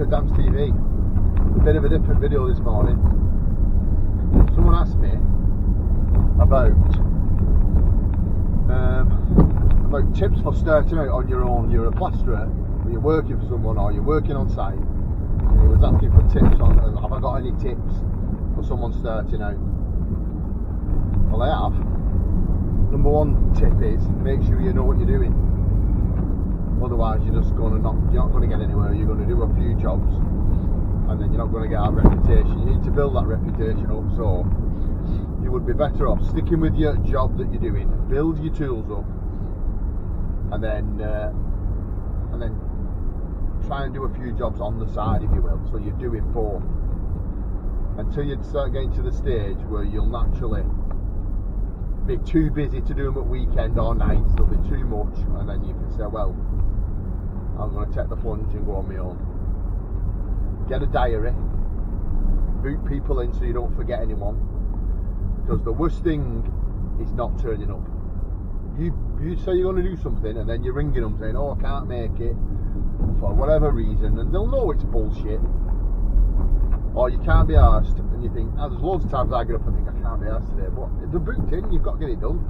to Dan's TV. A bit of a different video this morning. Someone asked me about tips for starting out on your own. You're a plasterer, but you're working for someone or you're working on site. He was asking for tips on, have I got any tips for someone starting out? Well, I have. Number one tip is make sure you know what you're doing. Otherwise, you're not going to get anywhere. You're going to do a few jobs, and then you're not going to get a reputation. You need to build that reputation up. So you would be better off sticking with your job that you're doing. Build your tools up, and then try and do a few jobs on the side, if you will. So you're doing both until you start getting to the stage where you'll naturally be too busy to do them at weekend or nights. They'll be too much, and then you can say, well, I'm going to take the plunge and go on my own. Get a diary, boot people in so you don't forget anyone, because the worst thing is not turning up. You say you're going to do something and then you're ringing them saying, oh, I can't make it for whatever reason, and they'll know it's bullshit. Or you can't be arsed, and you think, there's loads of times I get up and think I can't be arsed today, but if they're booked in, you've got to get it done.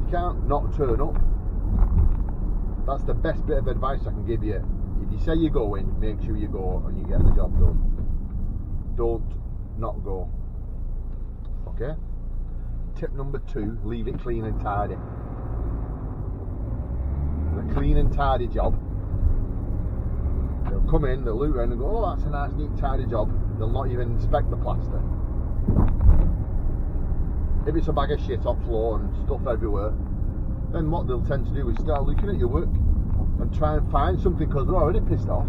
You can't not turn up. That's the best bit of advice I can give you. If you say you're going, make sure you go and you get the job done. Don't not go. Okay? Tip number 2, leave it clean and tidy. A clean and tidy job. They'll come in, they'll look around and go, oh, that's a nice, neat, tidy job. They'll not even inspect the plaster. If it's a bag of shit on floor and stuff everywhere, then what they'll tend to do is start looking at your work and try and find something, because they're already pissed off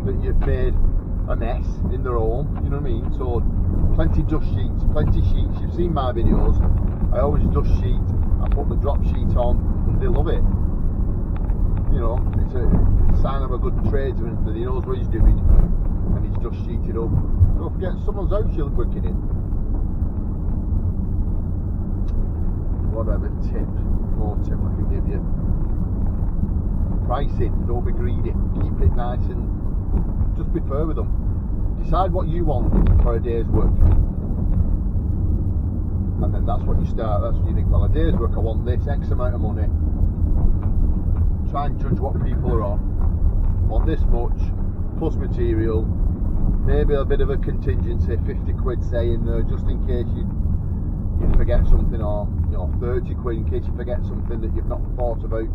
that you've made a mess in their home, you know what I mean? So plenty dust sheets, plenty sheets. You've seen my videos. I always dust sheet. I put the drop sheet on, and they love it. You know, it's a sign of a good tradesman that he knows what he's doing and he's just sheeted up. Don't forget, someone's house you're working in. Whatever more tip I can give you. Pricing, don't be greedy. Keep it nice and just be fair with them. Decide what you want for a day's work, and then that's what you start. That's what you think, well, a day's work I want this X amount of money. Try and judge what people are on. Want this much plus material, maybe a bit of a contingency, 50 quid say in there just in case you forget something, or 30 quid in case you forget something that you've not thought about.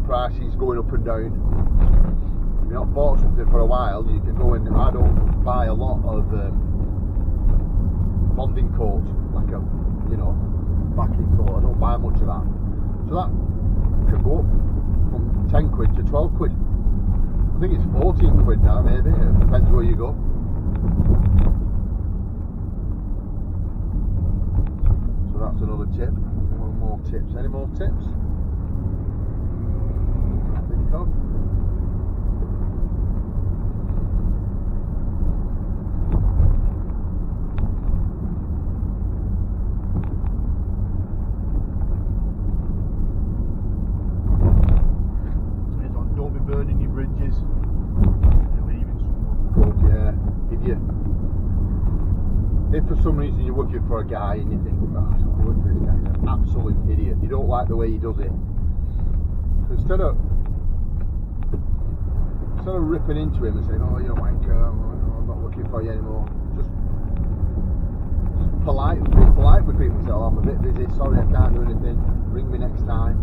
Prices going up and down. If you've not bought something for a while, you can go in. I don't buy a lot of bonding coat, like a backing coat. I don't buy much of that. So that can go up from 10 quid to 12 quid. I think it's 14 quid now, maybe. It depends where you go. So that's another tip. One more tips. Any more tips? I think of. Burning your bridges, you're leaving someone. Good, yeah. If for some reason you're working for a guy and you think, I don't want to work for this guy, he's an absolute idiot, you don't like the way he does it, instead of ripping into him and saying, oh, you're a wanker, I'm not working for you anymore, just be polite with people. Say, oh, I'm a bit busy, sorry I can't do anything, ring me next time.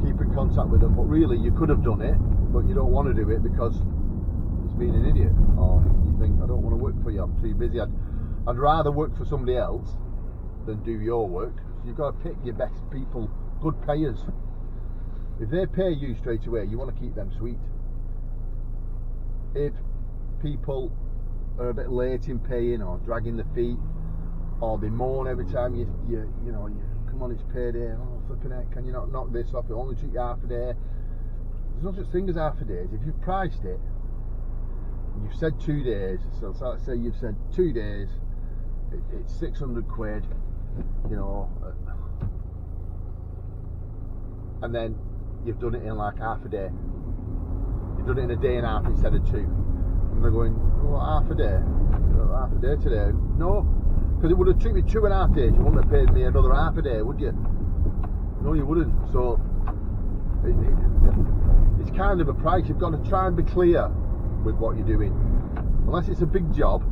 Keep in contact with them, but really you could have done it, but you don't want to do it because he's being an idiot, or you think, I don't want to work for you, I'm too busy. I'd rather work for somebody else than do your work. So you've got to pick your best people, good payers. If they pay you straight away, you want to keep them sweet. If people are a bit late in paying or dragging the feet, or they moan every time you come on, it's payday, oh flipping heck, can you not knock this off, it only took you half a day. There's no such thing as half a day. If you've priced it, you've said 2 days, so let's say you've said 2 days, it's 600 quid, and then you've done it in like half a day. You've done it in a day and a half instead of 2. And they're going, well, half a day? Half a day today? No, because it would have took me 2.5 days. You wouldn't have paid me another half a day, would you? No, you wouldn't. So it's kind of a price. You've got to try and be clear with what you're doing. Unless it's a big job,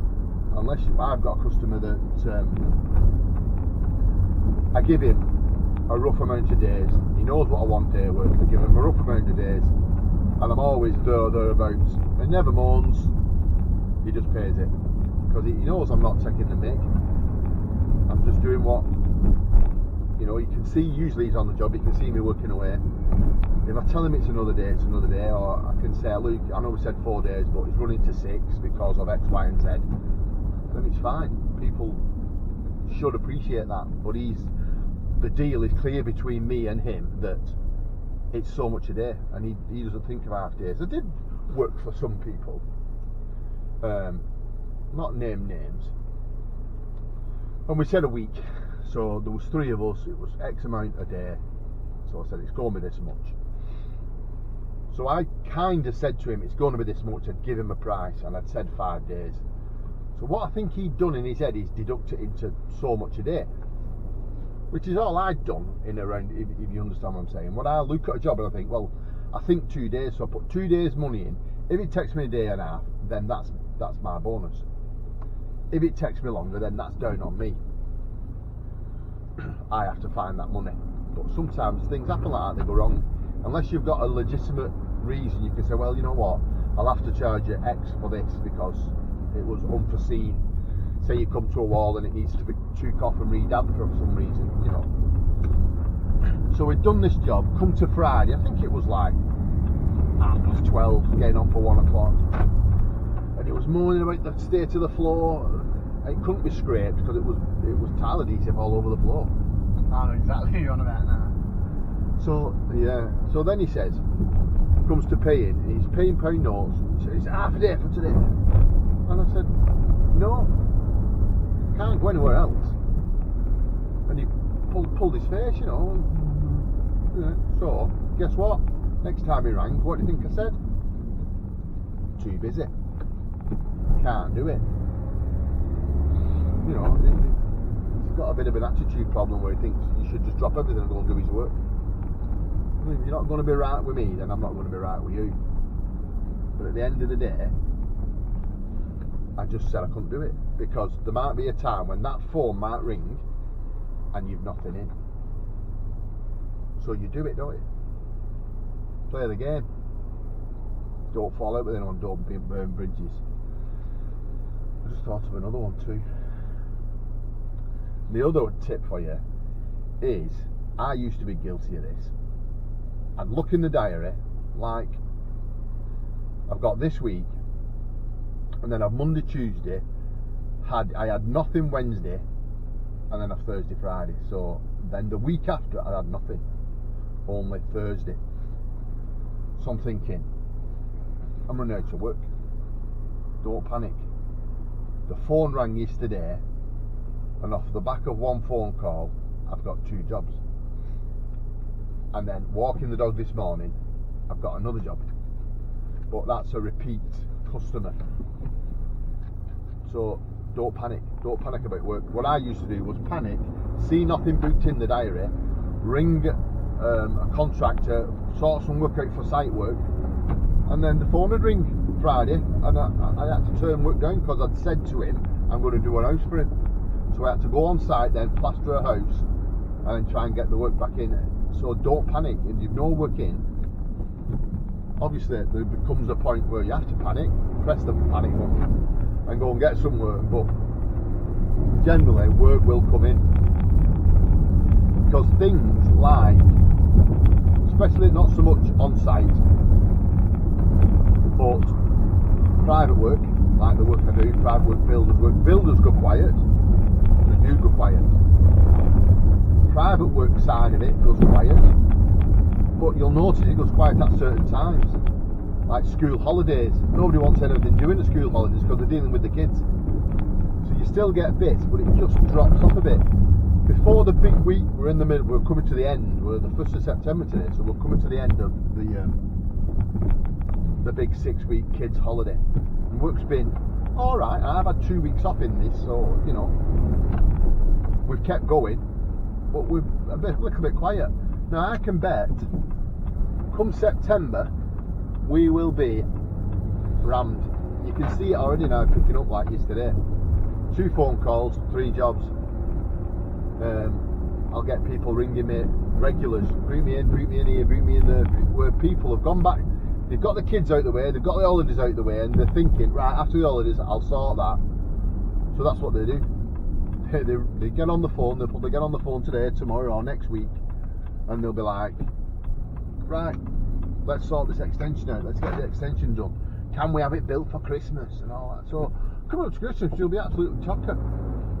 I've got a customer that I give him a rough amount of days. He knows what I want day work. I give him a rough amount of days, and I'm always thereabouts. He never moans. He just pays it because he knows I'm not taking the mick. I'm just doing what, you know. You can see usually he's on the job. You can see me working away. If I tell him it's another day, it's another day. Or I can say, look, I know we said 4 days, but it's running to 6 because of X, Y, and Z. Then it's fine. People should appreciate that. But the deal is clear between me and him that it's so much a day, and he doesn't think of half days. I did work for some people, not name names, and we said a week. So there was 3 of us. It was X amount a day. So I said it's going to be this much. So I kind of said to him it's going to be this much. I'd give him a price, and I'd said 5 days. So what I think he'd done in his head is deduct it into so much a day, which is all I'd done in around, if you understand what I'm saying. When I look at a job and I think, well, I think 2 days, so I put 2 days money in. If it takes me a day and a half, then that's my bonus. If it takes me longer, then that's down on me. I have to find that money. But sometimes things happen like that, they go wrong. Unless you've got a legitimate reason, you can say, well, you know what, I'll have to charge you X for this because it was unforeseen. Say you come to a wall and it needs to be took off and redabbed for some reason, you know. So we'd done this job, come to Friday, I think it was like 12:30, getting on for 1 o'clock. And it was moaning about the state of the floor. It couldn't be scraped because it was tile adhesive all over the floor. I know exactly who you're on about now. So yeah, so then he says, comes to paying, he's paying pound notes. He says, it's half a day for today. And I said, no, can't go anywhere else. And he pulled his face, you know. So guess what? Next time he rang, what do you think I said? Too busy. Can't do it. You know, he's got a bit of an attitude problem where he thinks you should just drop everything and go and do his work. I mean, if you're not going to be right with me, then I'm not going to be right with you. But at the end of the day, I just said I couldn't do it because there might be a time when that phone might ring and you've nothing in. So you do it, don't you? Play the game. Don't fall out with anyone, don't burn bridges. I just thought of another one too. The other tip for you is, I used to be guilty of this. I'd look in the diary, like I've got this week, and then I've Monday, Tuesday, I had nothing Wednesday, and then I've Thursday, Friday. So then the week after I had nothing, only Thursday. So I'm thinking, I'm running out of work. Don't panic. The phone rang yesterday, and off the back of one phone call, I've got 2 jobs. And then walking the dog this morning, I've got another job. But that's a repeat customer. So don't panic. Don't panic about work. What I used to do was panic, see nothing booked in the diary, ring a contractor, sort some work out for site work, and then the phone would ring Friday, and I had to turn work down because I'd said to him I'm going to do a house for him. So I had to go on site, then plaster a house, and then try and get the work back in. So don't panic. If you've no work in, obviously there becomes a point where you have to panic, press the panic button and go and get some work, but generally work will come in. Because things like, especially not so much on site, but private work, like the work I do, private work, builders go quiet, so you go quiet. Private work side of it goes quiet, but you'll notice it goes quiet at certain times, like school holidays. Nobody wants anything doing at school holidays because they're dealing with the kids. So you still get bits, but it just drops off a bit. Before the big week, we're in the middle, we're coming to the end, we're the 1st of September today, so we're coming to the end of the the big 6-week kids holiday. And work's been alright. I've had 2 weeks off in this, so you know, we've kept going, but we're a little bit quiet. Now I can bet come September we will be rammed. You can see it already now picking up like yesterday. 2 phone calls, 3 jobs. I'll get people ringing me, regulars, bring me in here, bring me in there, where people have gone back, they've got the kids out the way, they've got the holidays out the way, and they're thinking, right, after the holidays I'll sort that. So that's what they do. They get on the phone, they'll probably get on the phone today, tomorrow or next week, and they'll be like, right, let's sort this extension out, let's get the extension done. Can we have it built for Christmas and all that? So coming up to Christmas you'll be absolutely chocker.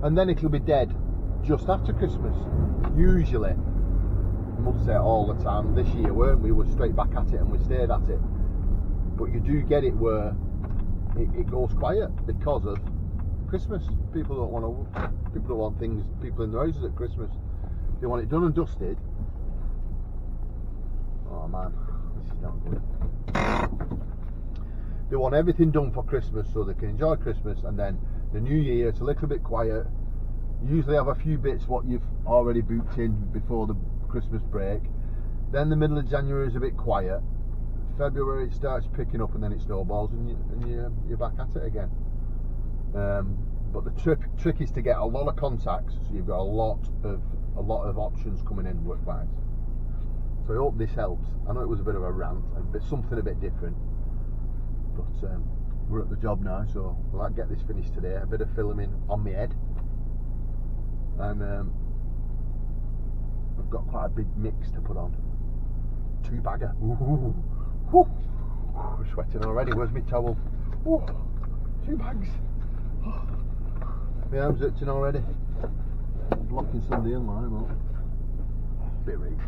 And then it'll be dead just after Christmas. Usually, I must say all the time, this year weren't we? We were straight back at it and we stayed at it. But you do get it where it goes quiet because of Christmas. People don't want things, people in their houses at Christmas. They want it done and dusted. Oh man, this is not good. They want everything done for Christmas so they can enjoy Christmas, and then the New Year it's a little bit quiet. You usually have a few bits what you've already booked in before the Christmas break. Then the middle of January is a bit quiet. February it starts picking up and then it snowballs and you're back at it again. But the trick is to get a lot of contacts, so you've got a lot of options coming in work-wise. So I hope this helps. I know it was a bit of a rant, but something a bit different. But we're at the job now, so we'll get this finished today. A bit of filming on my head, and I've got quite a big mix to put on. 2-bagger. Ooh, woo. I'm sweating already. Where's my towel? Ooh, 2 bags. My arms itching already. Blocking some of the inline up. Bit weak.